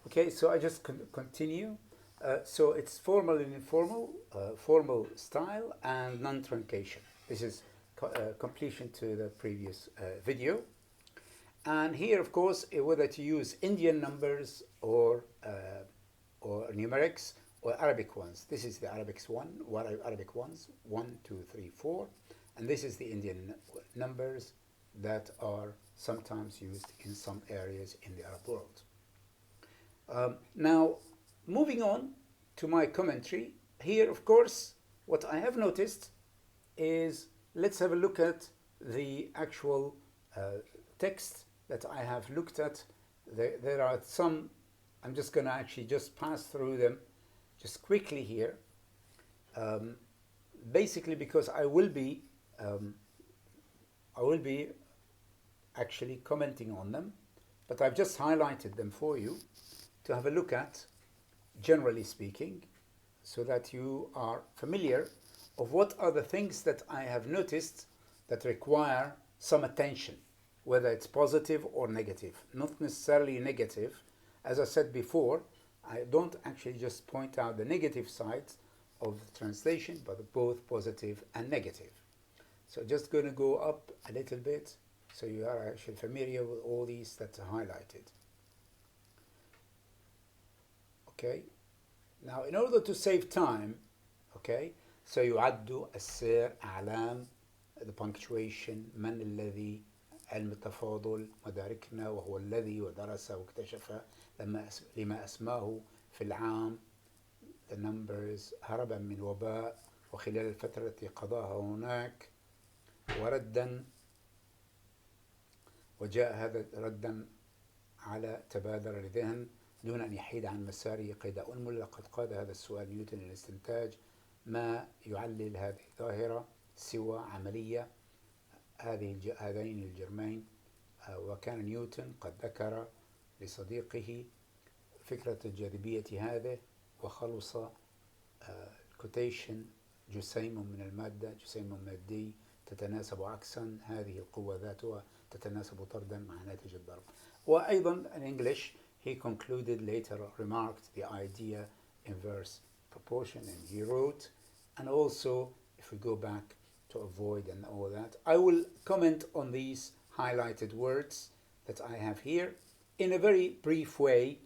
Okay, so I just continue. So it's formal and informal, formal style, and non-truncation. This is completion to the previous video. And here, of course, whether to use Indian numbers or numerics or Arabic ones. This is the Arabic one, what are Arabic ones, 1, 2, 3, 4, and this is the Indian numbers that are sometimes used in some areas in the Arab world. Now, moving on to my commentary, here, of course, what I have noticed is let's have a look at the actual text that I have looked at. There are some, I'm just going to actually just pass through them just quickly here, um, basically because um, I will be actually commenting on them, but I've just highlighted them for you to have a look at, generally speaking, so that you are familiar of what are the things that I have noticed that require some attention, whether it's positive or negative. Not necessarily negative. As I said before, I don't actually just point out the negative sides of the translation, but both positive and negative. So just going to go up a little bit so you are actually familiar with all these that are highlighted. Okay. Now, in order to save time, okay, so يعد السير أعلام, the punctuation, من الذي, علم التفاضل، مداركنا، وهو الذي ودرس واكتشف لما أسماه في العام، the numbers، هربا من وباء، وخلال الفترة التي قضاها هناك، وردا، وجاء هذا ردا على تبادر الذهن دون أن يحيد عن مساره قيد أنمل. لقد قاد هذا السؤال نيوتن للاستنتاج ما يعلل هذه الظاهرة سوى عملية هذين الجرمين. وكان نيوتن قد ذكر لصديقه فكرة الجاذبية هذه، وخلص كوتيشن جسيم من المادة جسيم من الدي تتناسب عكسا، هذه القوة ذاتها تتناسب طردا مع ناتج الضرب. وأيضا in English he concluded later, remarked the idea inverse proportion, and he wrote, and also if we go back to avoid and all that, I will comment on these highlighted words that I have here in a very brief way,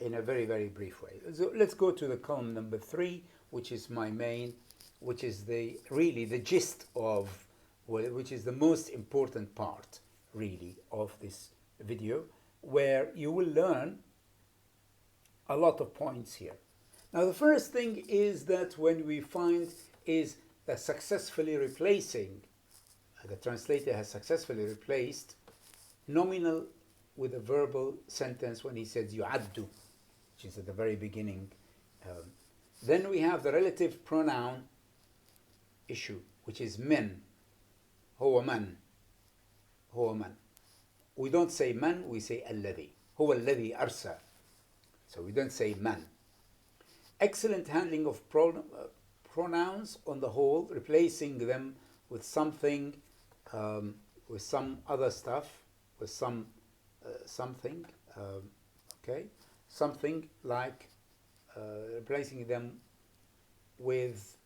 in a very, very brief way. So let's go to the column number 3, which is my main, which is the really the gist of, well, which is the most important part really of this video, where you will learn a lot of points here. Now, the first thing is that when we find is that successfully replacing, the translator has successfully replaced nominal with a verbal sentence when he says يعد, which is at the very beginning. Then we have the relative pronoun issue, which is من. هو من. هو من. We don't say من, we say الذي. هو الذي أرسل. So we don't say من. Excellent handling of pronouns on the whole, replacing them with something, with some other stuff, with some something, okay, something like replacing them with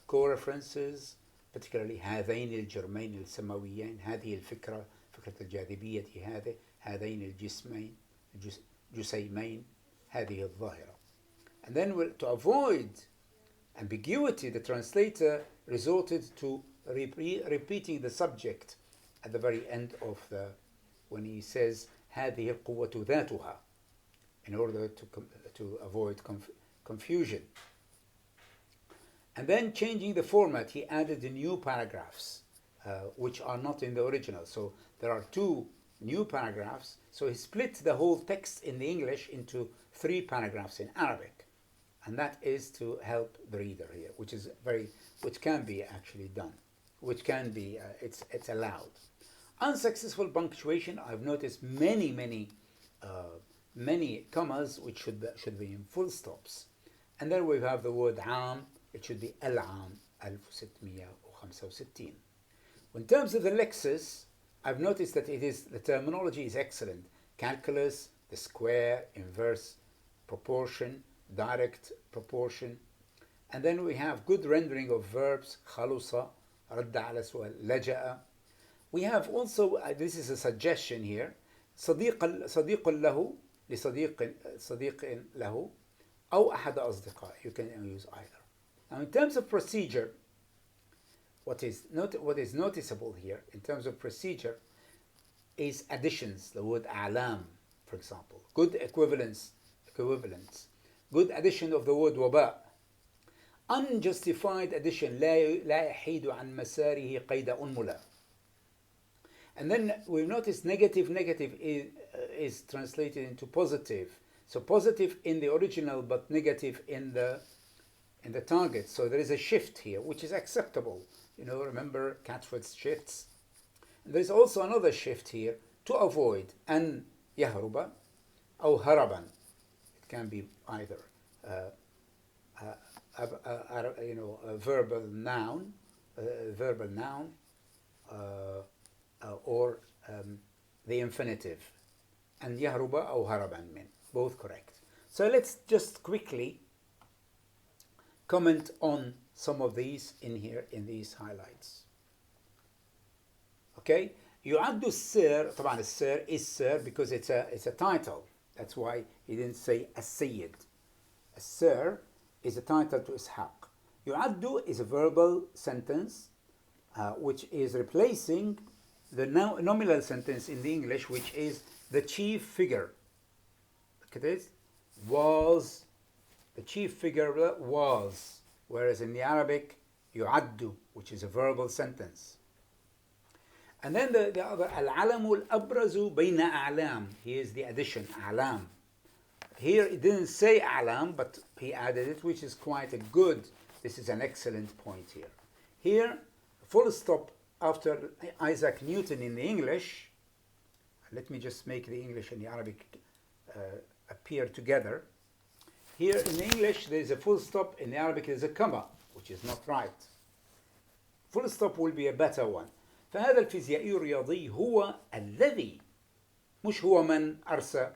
co-references, particularly هذين الجرمين السماويين، هذه الفكرة، فكرة الجاذبية هذين الجسمين جسيمين، هذه الظاهرة. And then to avoid ambiguity, the translator resorted to repeating the subject at the very end of when he says هذه القوة ذاتها, in order to avoid confusion. And then changing the format, he added the new paragraphs, which are not in the original. So there are 2 new paragraphs. So he split the whole text in the English into 3 paragraphs in Arabic. And that is to help the reader here, which can be actually done, which can be, it's allowed. Unsuccessful punctuation, I've noticed many commas which should be in full stops. And then we have the word عام, it should be العام 1665. In terms of the Lexis, I've noticed that the terminology is excellent. Calculus, the square, inverse proportion, direct proportion. And then we have good rendering of verbs, خلص, رد على سؤال, لجأ. We have also, this is a suggestion here, صديق له صديق له أو أحد أصدقائه. You can use either. Now in terms of procedure, what is noticeable here in terms of procedure is additions. The word أعلام, for example. Good equivalence. Good addition of the word وباء. Unjustified addition. لا يحيد عن مساره قيد أنملة. And then we notice negative is translated into positive. So positive in the original, but negative in the target. So there is a shift here, which is acceptable. Remember Catford's shifts. And there is also another shift here to avoid أن يهرب أو هربا. It can be either a verbal noun, or the infinitive. And يهرب أو هربا من, both correct. So let's just quickly comment on some of these in here in these highlights. Okay, يعد السير. طبعا السير is sir because it's a title. That's why he didn't say السيد. السير is a title to إسحاق. يعد is a verbal sentence which is replacing the nominal sentence in the English, which is the chief figure. Look at this. Was. The chief figure was. Whereas in the Arabic, يعد, which is a verbal sentence. And then the other, العلم الأبرز بين أعلام. Here's the addition, أعلام. Here it didn't say أعلام, but he added it, which is quite a good, this is an excellent point here. Here, full stop after Isaac Newton in the English. Let me just make the English and the Arabic appear together. Here in the English there is a full stop, in the Arabic there is a comma, which is not right. Full stop will be a better one. فهذا الفيزيائي الرياضي هو الذي، مش هو من أرسى،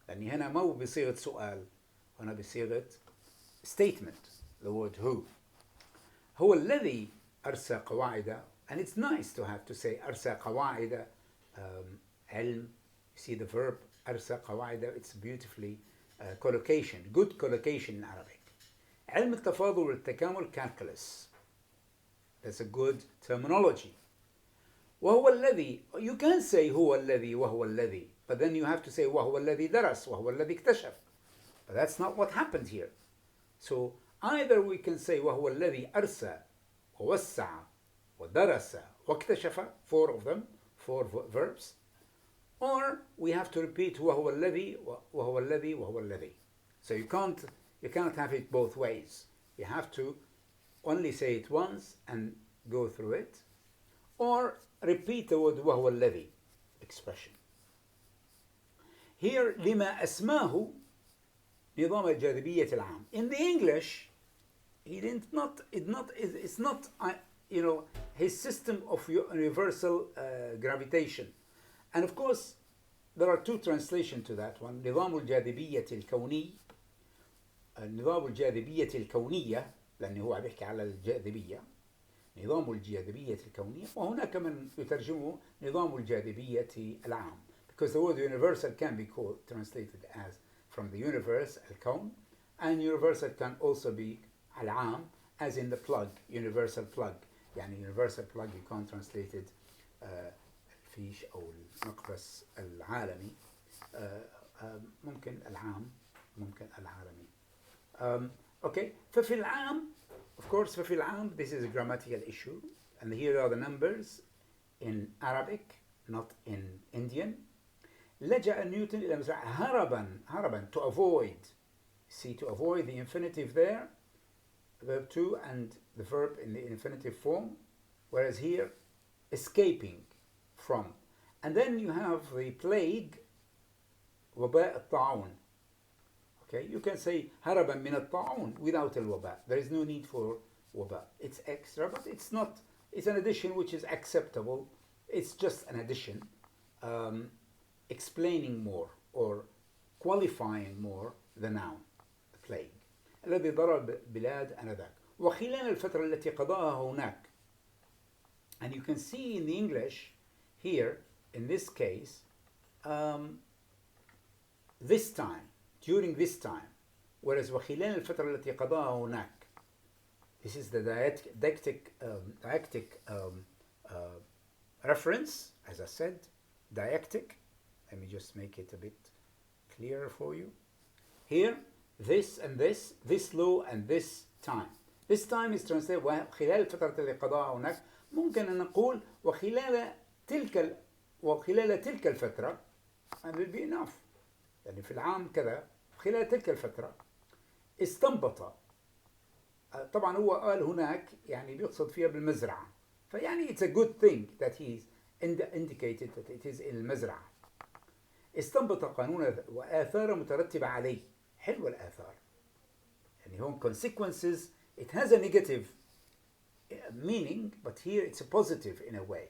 لأن هنا ما هو بصيغة سؤال، هنا بصيغة statement, the word who. هو الذي أرسى قواعد. And it's nice to say أرسى قواعد علم. You see the verb أرسى قواعد, it's beautifully collocation, good collocation in Arabic. علم التفاضل والتكامل, calculus. That's a good terminology. وهو الذي, you can say هو الذي وهو الذي, but then you have to say وهو الذي درس وهو الذي اكتشف. But that's not what happened here. So either we can say وهو الذي أرسى ووسع ودرس واكتشف, four of them, four verbs, or we have to repeat وهو الذي وهو الذي وهو الذي. So you cannot have it both ways. You have to only say it once and go through it, or repeat the word وهو الذي expression. Here لما أسماه نظام الجاذبية العام. In the English, it's not his system of universal gravitation. And of course, there are two translations to that one. نظام الجاذبية الكوني, نظام الجاذبية الكونية, لأنه هو بيحكي على الجاذبية. نظام الجاذبية الكونية, وهناك من يترجمه نظام الجاذبية العام. Because the word universal can be translated as from the universe, الكون, and universal can also be العام, as in the plug, universal plug. يعني universal plug you can't translate it الفيش أو المقبس العالمي. ممكن العام, ممكن العالمي. Okay, ففي العام, of course, ففي العام, this is a grammatical issue, and here are the numbers in Arabic, not in Indian. لجأ نيوتن إلى مزرعة هربا, to avoid. See, to avoid, the infinitive there, verb to, and the verb in the infinitive form, whereas here, escaping from. And then you have the plague, وباء الطاعون. Okay, you can say هربا من الطاعون without الوباء. There is no need for وباء. It's extra, but it's not. It's an addition which is acceptable It's just an addition, um, explaining more or qualifying more the noun, the plague. الذي ضرب بلاد آنذاك وخلال الفترة التي قضاها هناك. And you can see in the English here, in this case, um, this time, during this time, whereas وخلال الفترة التي قضاها هناك. This is the didactic reference, as I said, didactic. Let me just make it a bit clearer for you. Here, this and this law and this time. This time is translated وخلال الفترة اللي قضاها هناك. ممكن أن نقول وخلال تلك الفترة, and will be enough. يعني في العام كذا خلال تلك الفترة استنبط. طبعا هو قال هناك يعني بيقصد فيها بالمزرعة. فيعني it's a good thing that he's indicated that it is in المزرعة. استنبط قانون وآثار مترتبة عليه. حلوة الآثار. يعني هون consequences, it has a negative meaning, but here it's a positive in a way.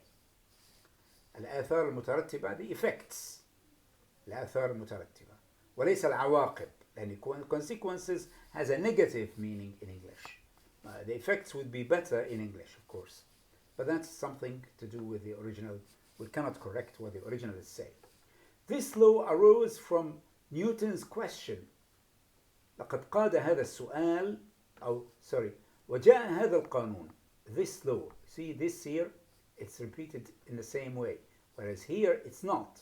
الآثار المترتبة, the effects. الآثار المترتبة. وليس العواقب. لأن consequences has a negative meaning in English. The effects would be better in English, of course. But that's something to do with the original. We cannot correct what the original is saying. This law arose from Newton's question. لقد قاد هذا السؤال وجاء هذا القانون. This law. See this here? It's repeated in the same way. Whereas here it's not.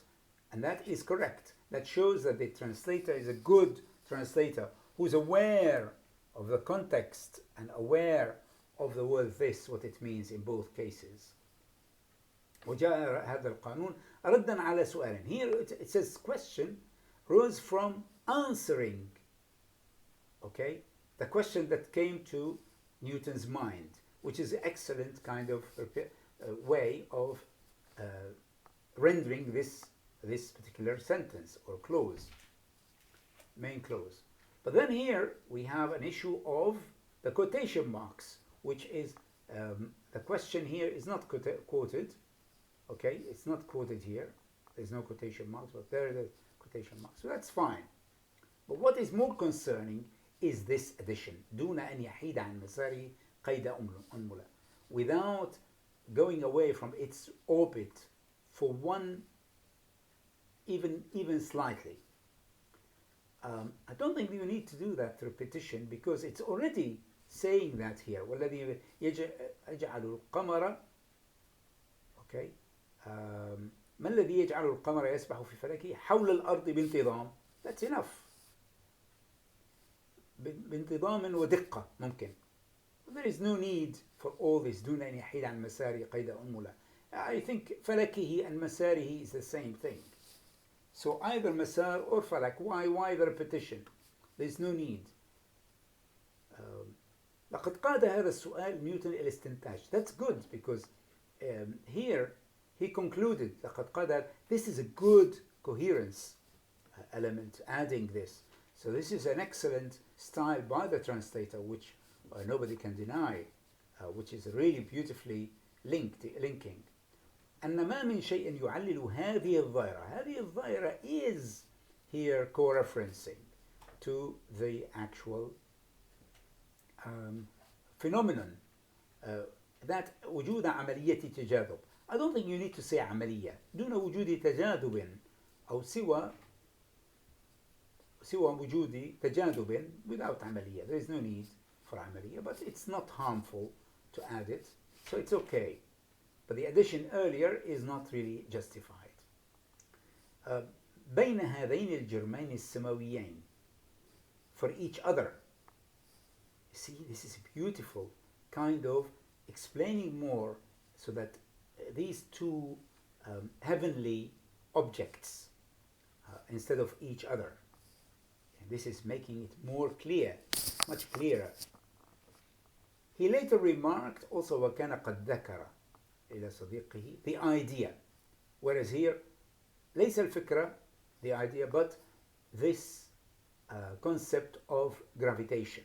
And that is correct. That shows that the translator is a good translator who's aware of the context and aware of the word this, what it means in both cases. وجاء هذا القانون ردا على سؤال. Here it says question rose from answering, okay, the question that came to Newton's mind, which is an excellent kind of way of rendering this particular sentence or clause, main clause. But then here we have an issue of the quotation marks, which is the question here is not quoted. Okay, it's not quoted here. There's no quotation marks, but there are the quotation marks. So that's fine. But what is more concerning is this addition. دون أن يحيد عن مساره قيد أنملة. Without going away from its orbit for one, even slightly. I don't think you need to do that repetition because it's already saying that here. والذي يجعل القمر, okay, ما الذي يجعل القمر يسبح في فلكه حول الأرض بانتظام. That's enough. بانتظام ودقة ممكن. There is no need for all this. دون أن يحيد عن مساره قيد أنملة. I think فلكه and مساره is the same thing. So either مسار or فلك. Why the repetition? There's no need. لقد قاد هذا السؤال نيوتن إلى استنتاج. That's good because here he concluded لقد قاد. This is a good coherence element adding this. So this is an excellent style by the translator, which nobody can deny, which is really beautifully linking. أن ما من شيء يعلل هذه الظاهرة. هذه الظاهرة is here co-referencing to the actual phenomenon that وجود عملية تجاذب. I don't think you need to say عملية. دون وجود تجاذب أو سوى وجود تجاذب without عملية. There is no need for عملية, but it's not harmful to add it, so it's okay. But the addition earlier is not really justified. بين هذين الجرمين السماويين, for each other. See, this is beautiful, kind of explaining more so that these two heavenly objects instead of each other. And this is making it more clear, much clearer. He later remarked also وكان قد ذكر إلى صديقه the idea, whereas here ليس الفكرة, the idea, but this concept of gravitation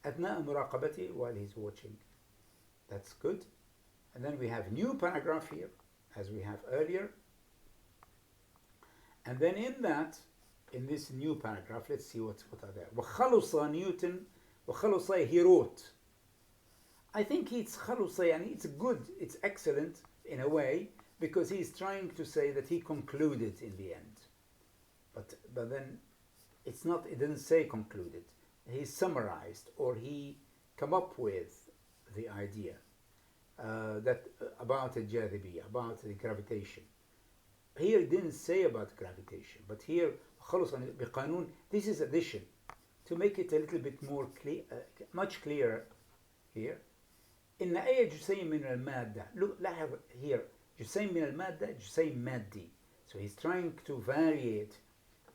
أثناء مراقبته while he's watching. That's good. And then we have new paragraph here. as we have earlier. And then in this new paragraph, let's see what are there. وخلص Newton, وخلص, he wrote. I think it's خلص, and it's good, it's excellent in a way, because he's trying to say that he concluded in the end. But then it doesn't say concluded. He summarized, or he come up with the idea about the jadibiyya, about the gravitation. Here it didn't say about gravitation, but here خلص بقانون, this is addition to make it a little bit more clear, much clearer here. إن أي جسيم من المادة, look, لاحظ here, جسيم من المادة, جسيم مادي. So he's trying to varying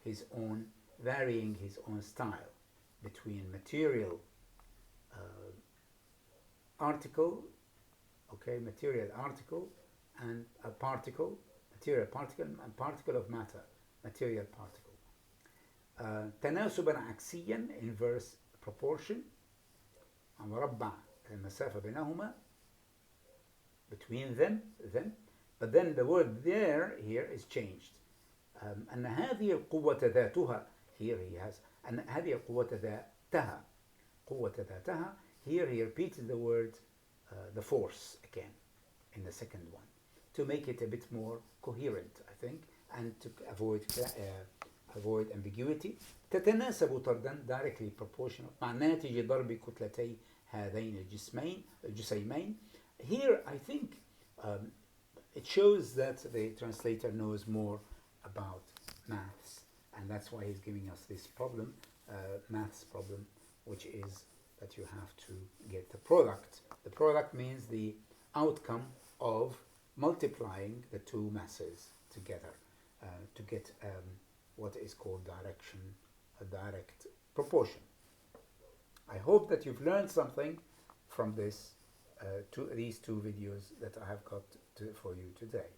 his own style between material article, material article, and a particle, material particle, and particle of matter, material particle. تناسبا عكسيا, inverse proportion, مربع المسافة بينهما, between them, but then the word there here is changed. أن هذه القوة ذاتها, here he has, أن هذه القوة ذاتها, قوة ذاتها, here he repeated the word, the force again, in the second one, to make it a bit more coherent, I think, and to avoid ambiguity. تتناسب طردا, directly proportional, مع ناتج ضرب كتلتي هذين الجسيمين. Here I think it shows that the translator knows more about maths, and that's why he's giving us this problem, maths problem, which is that you have to get the product. The product means the outcome of multiplying the two masses together to get what is called a direct proportion. I hope that you've learned something from these two videos that I have got for you today.